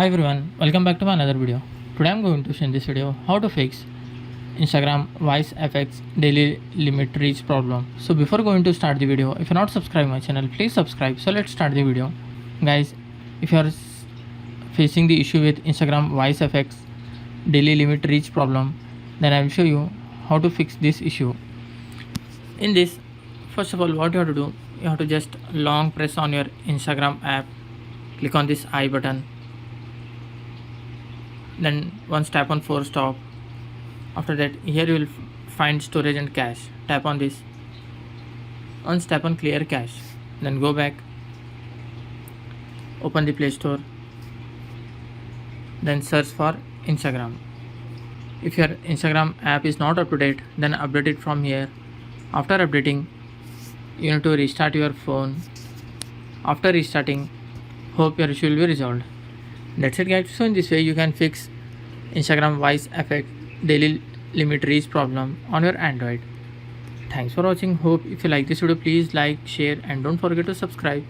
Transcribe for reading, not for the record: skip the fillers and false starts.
Hi everyone, welcome back to my another video. Today I'm going to show in this video how to fix Instagram voice effects daily limit reach problem. So before going to start the video, if you're not subscribed my channel, please subscribe. So let's start the video. Guys, if you are facing the issue with Instagram voice effects daily limit reach problem, then I will show you how to fix this issue. In this, first of all, what you have to do, you have to just long press on your Instagram app, click on this I button, then once tap on force stop. After that, here you will find storage and cache. Tap on this. Once tap on clear cache, then go back, open the Play Store, then search for Instagram. If your Instagram app is not up to date, then update it from here. After updating, you need to restart your phone. After restarting, hope your issue will be resolved. That's it guys. So in this way you can fix Instagram voice effect daily limit reach problem on your Android. Thanks for watching. Hope if you like this video, please like, share and don't forget to subscribe.